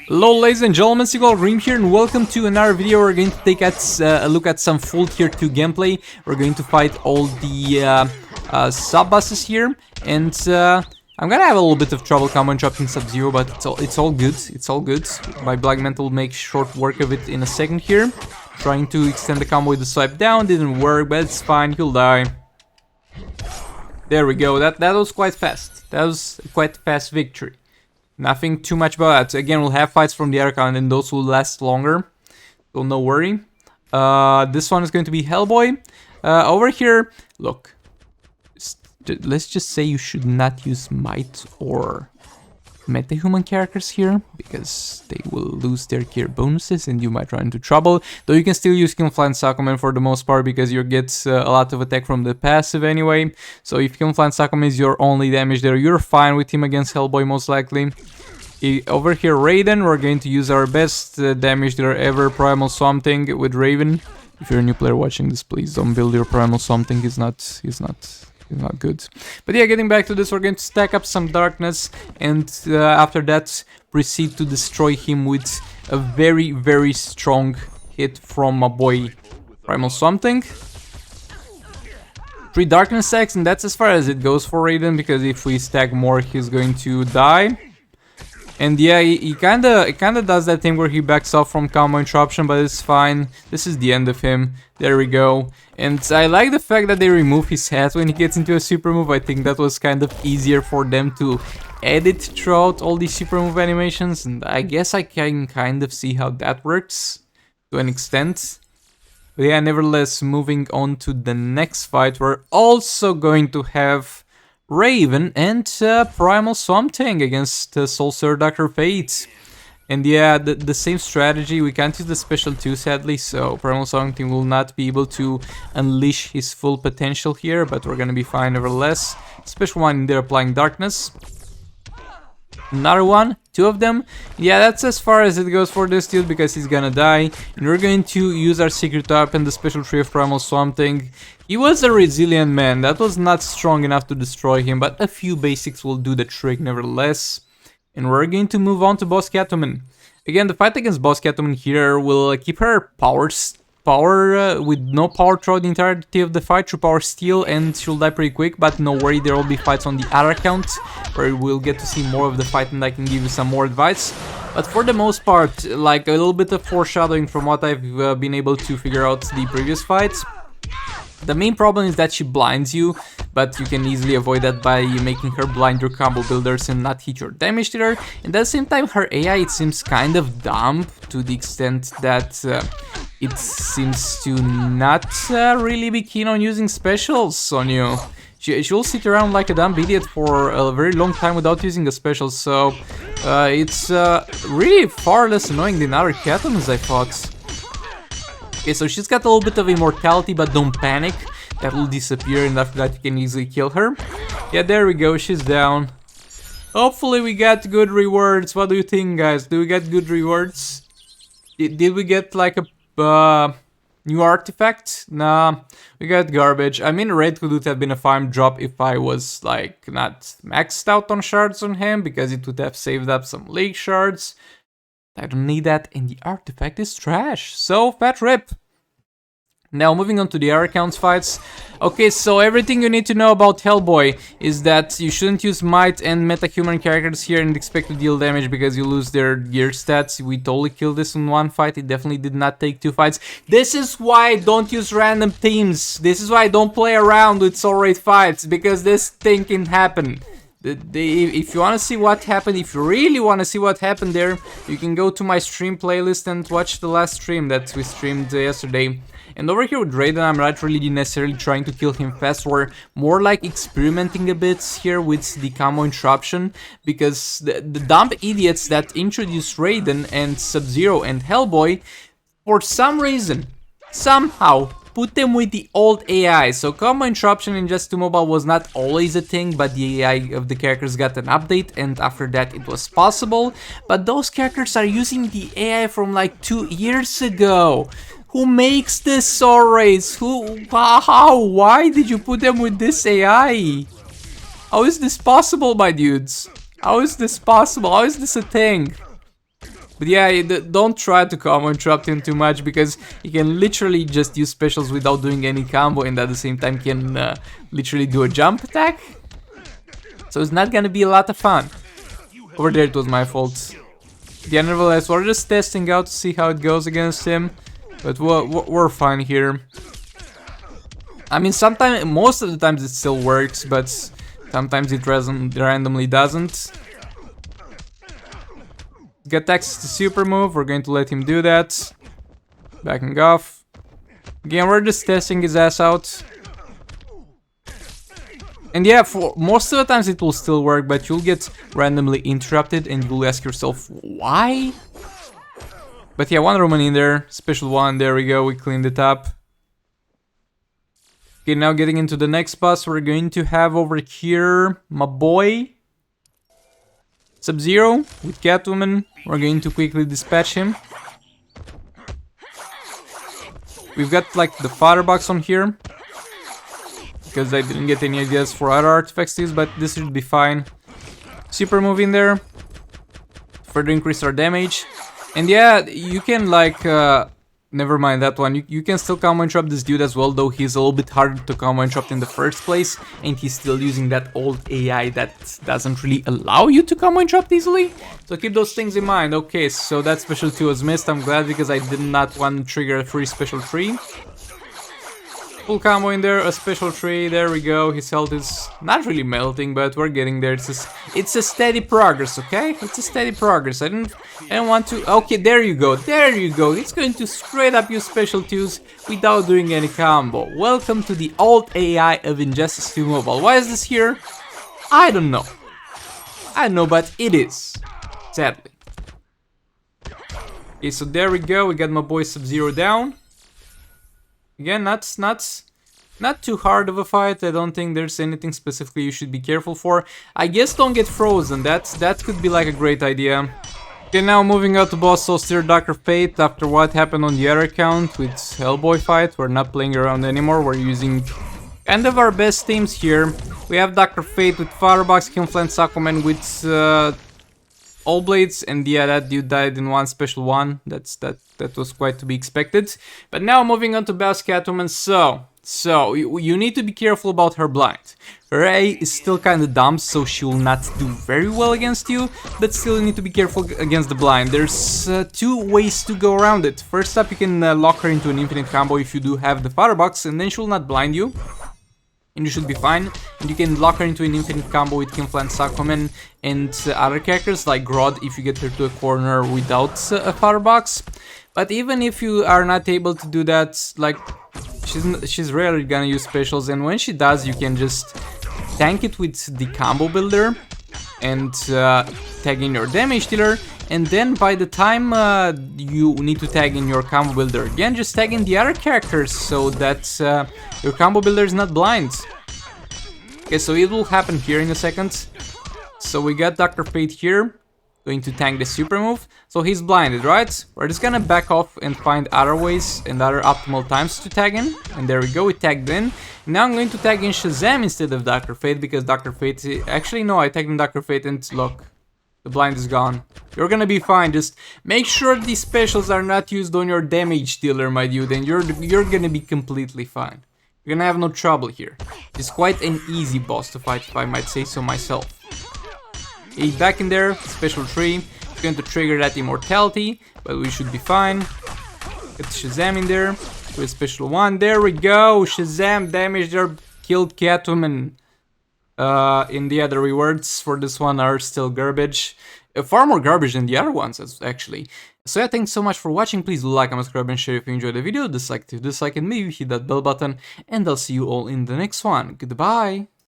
Hello ladies and gentlemen, Seagull Green here and welcome to another video. We're going to take a look at some full tier 2 gameplay. We're going to fight all the sub-bosses here, and I'm gonna have a little bit of trouble combo chopping Sub-Zero, but it's all good, it's all good. My Black Mantle will make short work of it in a second here. Trying to extend the combo with the swipe down, didn't work, but it's fine, he'll die. There we go, that was quite fast. That was a quite fast victory. Nothing too much about that. Again, we'll have fights from the other account and those will last longer, so no worry. This one is going to be Hellboy. Over here, look, let's just say you should not use Might or metahuman characters here, because they will lose their gear bonuses and you might run into trouble. Though you can still use Killenfly and Sakuman for the most part, because you get a lot of attack from the passive anyway. So if Killenfly and Sakuman is your only damage there, you're fine with him against Hellboy most likely. Over here, Raiden, we're going to use our best damage there ever, Primal Swamp Thing with Raven. If you're a new player watching this, please don't build your Primal Swamp Thing, he's not good. But yeah, getting back to this, we're going to stack up some darkness and after that proceed to destroy him with a very, very strong hit from my boy Primal Swamp Thing. 3 darkness stacks, and that's as far as it goes for Raiden, because if we stack more he's going to die. And yeah, he kinda does that thing where he backs off from combo interruption, but it's fine. This is the end of him. There we go. And I like the fact that they remove his hat when he gets into a super move. I think that was kind of easier for them to edit throughout all these super move animations, and I guess I can kind of see how that works to an extent. But yeah, nevertheless, moving on to the next fight, we're also going to have Raven and Primal Swamp Thing against Soul Surfer Dr. Fate. And yeah, the same strategy. We can't use the special 2 sadly, so Primal Swamp Thing will not be able to unleash his full potential here, but we're gonna be fine nevertheless. Special 1 in there applying darkness. Another one, 2 of them. Yeah, that's as far as it goes for this dude, because he's gonna die. And we're going to use our secret weapon, the special 3 of Primal Swamp Thing. He was a resilient man, that was not strong enough to destroy him, but a few basics will do the trick nevertheless. And we're going to move on to Boss Catwoman. Again, the fight against Boss Catwoman here will keep her power with no power throughout the entirety of the fight through power steal, and she'll die pretty quick, but no worry, there will be fights on the other account where we'll get to see more of the fight and I can give you some more advice. But for the most part, like a little bit of foreshadowing from what I've been able to figure out the previous fights. The main problem is that she blinds you, but you can easily avoid that by making her blind your combo builders and not hit your damage to her. And at the same time, her AI, it seems kind of dumb to the extent that it seems to not really be keen on using specials on you. She'll sit around like a dumb idiot for a very long time without using a special, so it's really far less annoying than other Catwomans, I thought. Okay, so she's got a little bit of immortality, but don't panic. That will disappear, and after that you can easily kill her. Yeah, there we go, she's down. Hopefully we got good rewards. What do you think, guys? Do we get good rewards? Did we get like a new artifact? Nah, we got garbage. I mean, red would have been a farm drop if I was like not maxed out on shards on him, because it would have saved up some lake shards. I don't need that, and the artifact is trash, so fat rip. Now moving on to the other accounts fights. Okay, so everything you need to know about Hellboy is that you shouldn't use Might and metahuman characters here and expect to deal damage, because you lose their gear stats. We totally killed this in 1 fight, it definitely did not take 2 fights. This is why I don't use random teams, this is why I don't play around with soul rate fights, because this thing can happen. If you want to see what happened, if you really want to see what happened there, you can go to my stream playlist and watch the last stream that we streamed yesterday. And over here with Raiden, I'm not really necessarily trying to kill him fast, or more like experimenting a bit here with the combo interruption, because the dumb idiots that introduced Raiden and Sub-Zero and Hellboy, for some reason, somehow, put them with the old AI. So combo interruption in Just 2 Mobile was not always a thing, but the AI of the characters got an update, and after that it was possible. But those characters are using the AI from like 2 years ago. Who makes this soul race? How? Why did you put them with this AI? How is this possible, my dudes? How is this possible? How is this a thing? But yeah, don't try to combo interrupt him too much, because he can literally just use specials without doing any combo, and at the same time can literally do a jump attack. So it's not gonna be a lot of fun. Over there it was my fault. Yeah, nevertheless, we're just testing out to see how it goes against him. But we're fine here. I mean, sometimes, most of the times it still works, but sometimes it randomly doesn't. Get access to super move, we're going to let him do that. Backing off. Again, we're just testing his ass out. And yeah, for most of the times it will still work, but you'll get randomly interrupted and you'll ask yourself, why? But yeah, one Roman in there, special one, there we go, we cleaned it up. Okay, now getting into the next boss, we're going to have over here my boy Sub-Zero with Catwoman. We're going to quickly dispatch him. We've got like the fodder box on here, because I didn't get any ideas for other artifacts to use, but this should be fine. Super move in there, further increase our damage. And yeah, you can like, never mind that one, you can still combo interrupt this dude as well, though he's a little bit harder to combo interrupt in the first place, and he's still using that old AI that doesn't really allow you to combo interrupt easily. So keep those things in mind. Okay, so that special 2 was missed, I'm glad, because I did not want to trigger a free special 3. Full combo in there, a special 3, there we go. His health is not really melting, but we're getting there. It's a steady progress, okay? It's a steady progress. I don't want to... Okay, there you go, there you go. It's going to straight up use special 2s without doing any combo. Welcome to the old AI of Injustice 2 Mobile. Why is this here? I don't know. I don't know, but it is. Sadly. Okay, so there we go. We got my boy Sub-Zero down. Again, not too hard of a fight. I don't think there's anything specifically you should be careful for. I guess don't get frozen. That could be like a great idea. Okay, now moving out to boss Austere Dr. Fate. After what happened on the other account with Hellboy fight, we're not playing around anymore. We're using kind of our best teams here. We have Dr. Fate with Firebox, Kilmflan, Aquaman with All Blades, and yeah, that dude died in one special one. That was quite to be expected. But now moving on to boss Catwoman. So you need to be careful about her blind. Her A is still kind of dumb, so she will not do very well against you, but still you need to be careful against the blind. There's 2 ways to go around it. First up, you can lock her into an infinite combo if you do have the Firebox, and then she will not blind you. And you should be fine. And you can lock her into an infinite combo with Kilmflan, Aquaman, and other characters like Grodd if you get her to a corner without a firebox. But even if you are not able to do that, like she's rarely gonna use specials, and when she does, you can just tank it with the combo builder and tag in your damage dealer. And then by the time you need to tag in your combo builder again, just tag in the other characters so that your combo builder is not blind. Okay, so it will happen here in a second. So we got Dr. Fate here, going to tank the super move. So he's blinded, right? We're just gonna back off and find other ways and other optimal times to tag in. And there we go, we tagged in. Now I'm going to tag in Shazam instead of Dr. Fate, because Dr. Fate... Actually, no, I tagged in Dr. Fate and look. The blind is gone. You're gonna be fine. Just make sure these specials are not used on your damage dealer, my dude, and you're gonna be completely fine. You're gonna have no trouble here. It's quite an easy boss to fight, if I might say so myself. Okay, back in there, special 3. It's going to trigger that immortality, but we should be fine. Get Shazam in there with special 1. There we go. Shazam damage there, killed Catwoman. In the other rewards for this one are still garbage. Far more garbage than the other ones, actually. So yeah, thanks so much for watching. Please do like, comment, subscribe, and share if you enjoyed the video. Dislike if you dislike, and maybe hit that bell button. And I'll see you all in the next one. Goodbye.